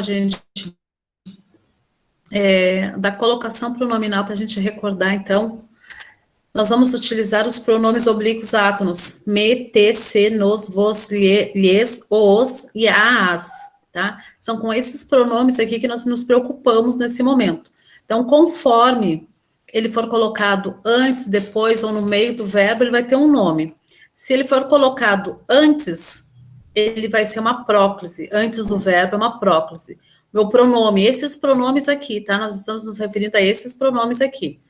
Gente, da colocação pronominal para a gente recordar, então, nós vamos utilizar os pronomes oblíquos átonos, me, te, se, nos, vos, lhes, os e as, tá? São com esses pronomes aqui que nós nos preocupamos nesse momento. Então, conforme ele for colocado antes, depois ou no meio do verbo, ele vai ter um nome. Se ele for colocado antes, ele vai ser uma próclise. Antes do verbo é uma próclise. Meu pronome, esses pronomes aqui, tá? Nós estamos nos referindo a esses pronomes aqui.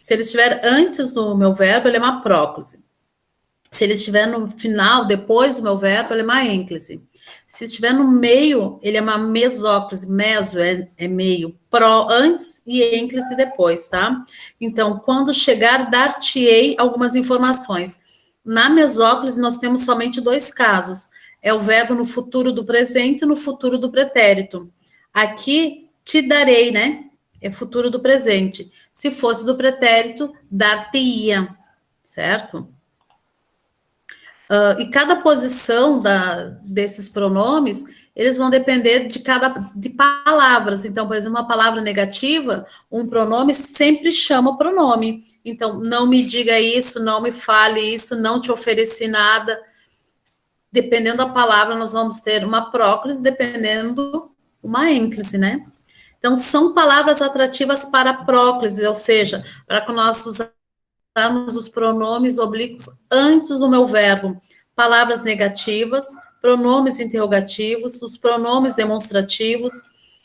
Se ele estiver antes do meu verbo, ele é uma próclise. Se ele estiver no final, depois do meu verbo, ele é uma ênclise. Se estiver no meio, ele é uma mesóclise. Meso é meio, pró antes e ênclise depois, tá? Então, quando chegar, dar-te-ei algumas informações. Na mesóclise, nós temos somente dois casos. É o verbo no futuro do presente e no futuro do pretérito. Aqui, te darei, né? É futuro do presente. Se fosse do pretérito, dar-te-ia, certo? E cada posição desses pronomes, eles vão depender de palavras. Então, por exemplo, uma palavra negativa, um pronome sempre chama o pronome. Então, não me diga isso, não me fale isso, não te ofereci nada. Dependendo da palavra, nós vamos ter uma próclise, dependendo uma ênclise, né? Então, são palavras atrativas para a próclise, ou seja, para que nós usarmos os pronomes oblíquos antes do meu verbo. Palavras negativas, pronomes interrogativos, os pronomes demonstrativos,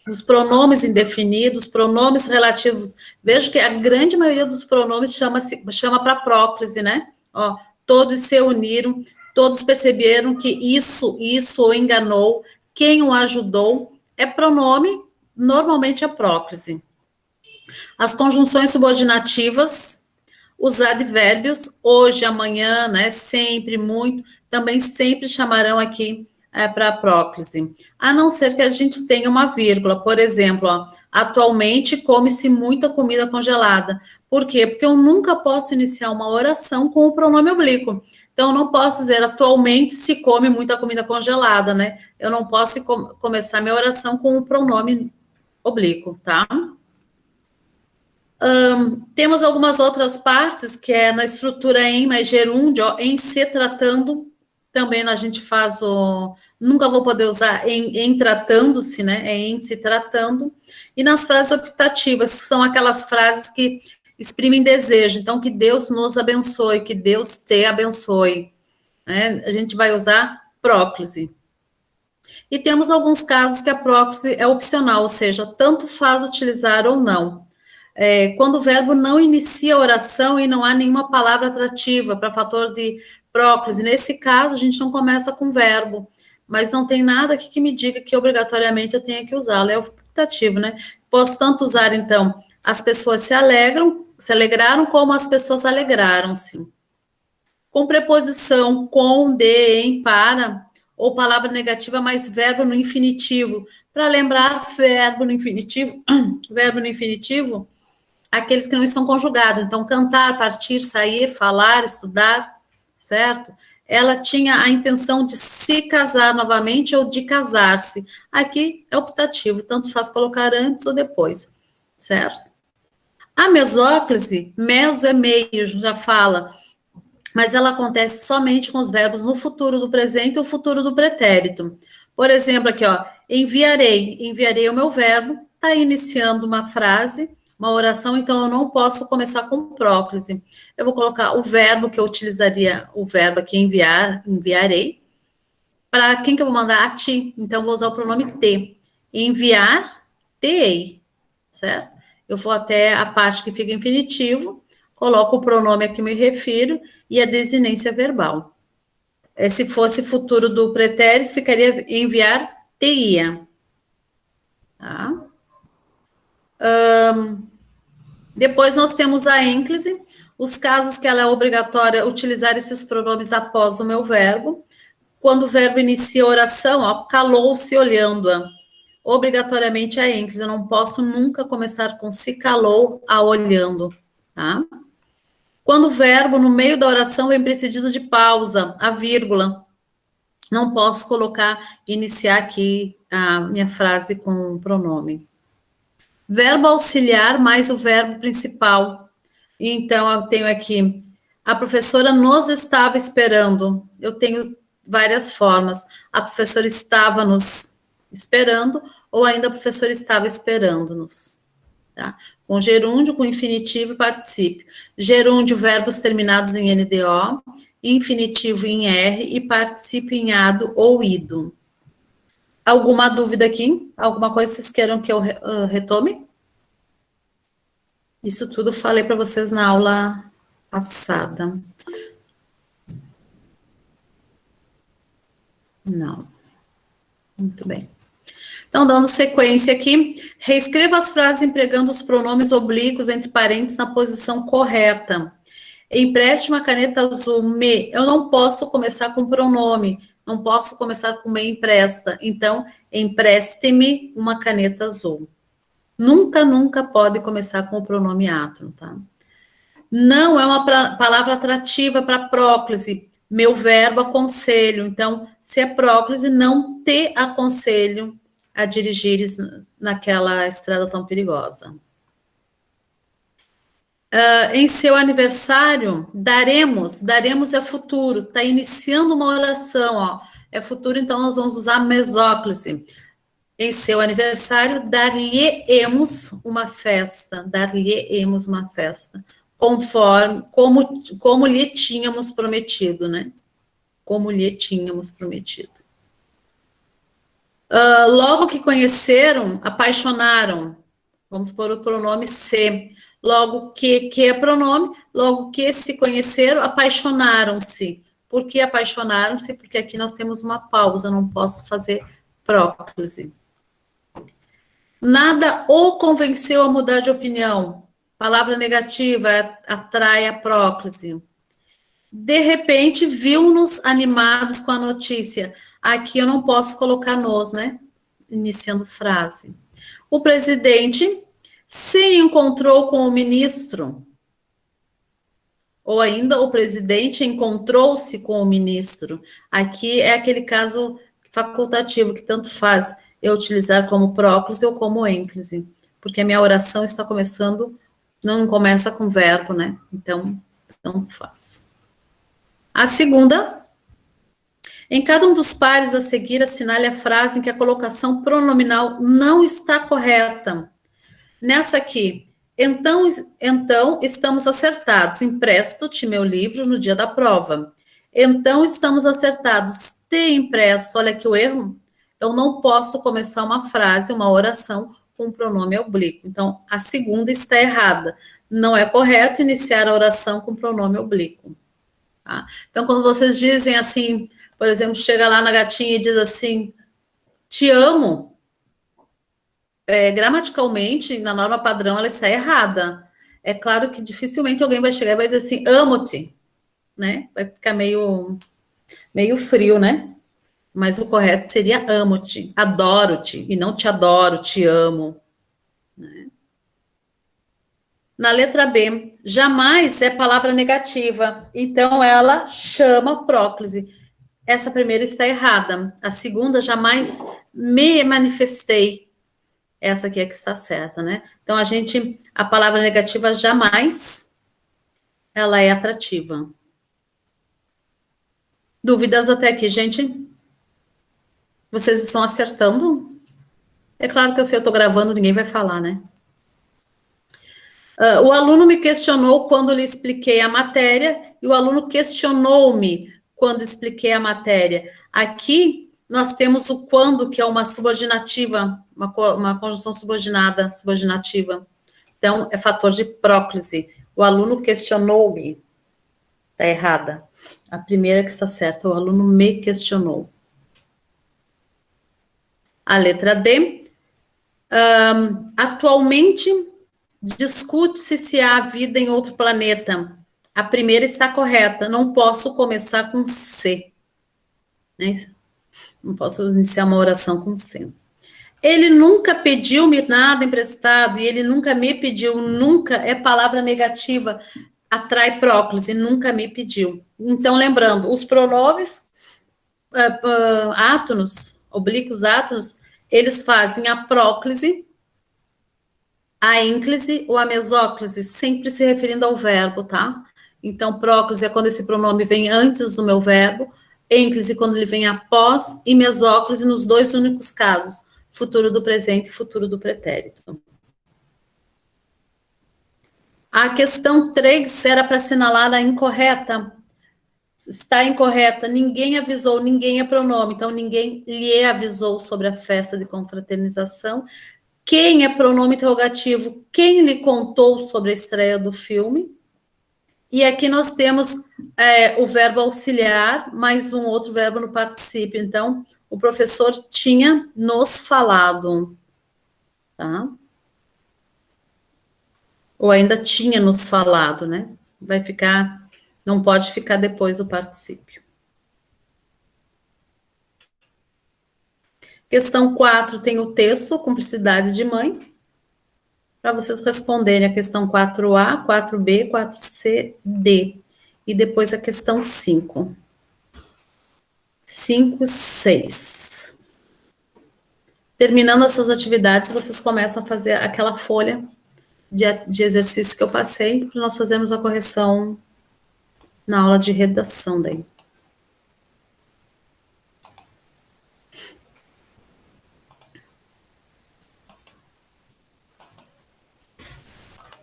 os pronomes indefinidos, pronomes relativos. Vejo que a grande maioria dos pronomes chama para próclise, né? Ó, todos se uniram, todos perceberam que isso o enganou, quem o ajudou, é pronome, normalmente é próclise. As conjunções subordinativas, os advérbios, hoje, amanhã, né, sempre, muito, também sempre chamarão aqui para a próclise. A não ser que a gente tenha uma vírgula, por exemplo, ó, atualmente come-se muita comida congelada. Por quê? Porque eu nunca posso iniciar uma oração com o pronome oblíquo. Então, eu não posso dizer atualmente se come muita comida congelada, né? Eu não posso começar minha oração com o pronome oblíquo, tá? Temos algumas outras partes, que é na estrutura em mais gerúndio, ó, em se tratando, também a gente faz o... Nunca vou poder usar em tratando-se, né? É em se tratando. E nas frases optativas, que são aquelas frases que exprimem desejo. Então, que Deus nos abençoe, que Deus te abençoe. Né? A gente vai usar próclise. E temos alguns casos que a próclise é opcional, ou seja, tanto faz utilizar ou não. Quando o verbo não inicia a oração e não há nenhuma palavra atrativa para fator de próclise, nesse caso a gente não começa com verbo, mas não tem nada aqui que me diga que obrigatoriamente eu tenha que usá-lo, é optativo, né? Posso tanto usar, então, as pessoas se alegraram, como as pessoas alegraram-se. Com preposição com, de, em, para, ou palavra negativa mais verbo no infinitivo. Para lembrar, verbo no infinitivo, verbo no infinitivo, aqueles que não estão conjugados. Então, cantar, partir, sair, falar, estudar, certo? Ela tinha a intenção de se casar novamente ou de casar-se. Aqui é optativo, tanto faz colocar antes ou depois, certo? A mesóclise, meso é meio, já fala, mas ela acontece somente com os verbos no futuro do presente e o futuro do pretérito. Por exemplo, aqui, ó, enviarei o meu verbo, está iniciando uma frase, uma oração, então eu não posso começar com próclise. Eu vou colocar o verbo que eu utilizaria, o verbo aqui enviarei. Para quem que eu vou mandar? A ti. Então, vou usar o pronome te. Enviar, te-ei, certo? Eu vou até a parte que fica infinitivo, coloco o pronome a que me refiro e a desinência verbal. Se fosse futuro do pretérito, ficaria enviar, te-ia. Tá? Depois nós temos a ênclise, os casos que ela é obrigatória utilizar esses pronomes após o meu verbo. Quando o verbo inicia a oração, ó, calou-se olhando-a. Obrigatoriamente a ênclise, eu não posso nunca começar com se calou a olhando, tá? Quando o verbo no meio da oração vem precedido de pausa, a vírgula. Não posso iniciar aqui a minha frase com pronome. Verbo auxiliar mais o verbo principal. Então, eu tenho aqui, a professora nos estava esperando. Eu tenho várias formas. A professora estava nos esperando, ou ainda a professora estava esperando-nos. Tá? Com gerúndio, com infinitivo e particípio. Gerúndio, verbos terminados em NDO, infinitivo em R e particípio em ado ou ido. Alguma dúvida aqui? Alguma coisa que vocês queiram que eu retome? Isso tudo eu falei para vocês na aula passada. Não. Muito bem. Então, dando sequência aqui, reescreva as frases empregando os pronomes oblíquos entre parênteses na posição correta. Empreste uma caneta azul, me. Eu não posso começar com pronome, não posso começar com me empresta. Então, empreste-me uma caneta azul. Nunca, nunca pode começar com o pronome átono, tá? Não é uma palavra atrativa para próclise. Meu verbo aconselho. Então, se é próclise, não te aconselho a dirigires naquela estrada tão perigosa. Em seu aniversário, daremos é futuro, está iniciando uma oração, ó, é futuro, então nós vamos usar mesóclise. Em seu aniversário, dar-lhe-emos uma festa, conforme, como lhe tínhamos prometido, né? Como lhe tínhamos prometido. Logo que conheceram, apaixonaram, vamos pôr o pronome se. Logo que é pronome, logo que se conheceram, apaixonaram-se. Por que apaixonaram-se? Porque aqui nós temos uma pausa, não posso fazer próclise. Nada o convenceu a mudar de opinião. Palavra negativa, atrai a próclise. De repente, viu-nos animados com a notícia. Aqui eu não posso colocar nos, né? Iniciando frase. O presidente se encontrou com o ministro. Ou ainda, o presidente encontrou-se com o ministro. Aqui é aquele caso facultativo que tanto faz eu utilizar como próclise ou como ênclise. Porque a minha oração está começando, não começa com verbo, né? Então, tanto faz. A segunda, em cada um dos pares a seguir, assinale a frase em que a colocação pronominal não está correta. Nessa aqui, então estamos acertados. Empresto-te meu livro no dia da prova. Então estamos acertados. Te empresto. Olha aqui o erro. Eu não posso começar uma frase, uma oração com pronome oblíquo. Então, a segunda está errada. Não é correto iniciar a oração com pronome oblíquo. Tá? Então, quando vocês dizem assim, por exemplo, chega lá na gatinha e diz assim, te amo, gramaticalmente, na norma padrão, ela está errada. É claro que dificilmente alguém vai chegar e vai dizer assim, amo-te, né? Vai ficar meio frio, né? Mas o correto seria amo-te, adoro-te, e não te adoro, te amo. Né? Na letra B, jamais é palavra negativa, então ela chama próclise. Essa primeira está errada. A segunda, jamais me manifestei. Essa aqui é que está certa, né? Então, a palavra negativa jamais, ela é atrativa. Dúvidas até aqui, gente? Vocês estão acertando? É claro que eu estou gravando, ninguém vai falar, né? O aluno me questionou quando lhe expliquei a matéria, e o aluno questionou-me quando expliquei a matéria. Aqui, nós temos o quando, que é uma subordinativa, uma conjunção subordinativa. Então, é fator de próclise. O aluno questionou-me. Está errada. A primeira que está certa, o aluno me questionou. A letra D. Atualmente, discute-se se há vida em outro planeta. A primeira está correta. Não posso começar com C. Não posso iniciar uma oração com C. Ele nunca pediu-me nada emprestado e ele nunca me pediu. Nunca é palavra negativa, atrai próclise, nunca me pediu. Então, lembrando, os pronomes átonos, oblíquos átonos, eles fazem a próclise, a ínclise ou a mesóclise, sempre se referindo ao verbo, tá? Então, próclise é quando esse pronome vem antes do meu verbo, ínclise quando ele vem após, e mesóclise nos dois únicos casos, futuro do presente e futuro do pretérito. A questão 3 era para assinalar a incorreta. Está incorreta, ninguém avisou, ninguém é pronome, então ninguém lhe avisou sobre a festa de confraternização. Quem é pronome interrogativo? Quem lhe contou sobre a estreia do filme? E aqui nós temos o verbo auxiliar, mais um outro verbo no particípio. Então, o professor tinha nos falado, tá? Ou ainda tinha nos falado, né? Vai ficar, não pode ficar depois do particípio. Questão 4 tem o texto, cumplicidade de mãe. Para vocês responderem a questão 4A, 4B, 4C, D. E depois a questão 5. 5, 6. Terminando essas atividades, vocês começam a fazer aquela folha de exercício que eu passei, para nós fazermos a correção na aula de redação daí.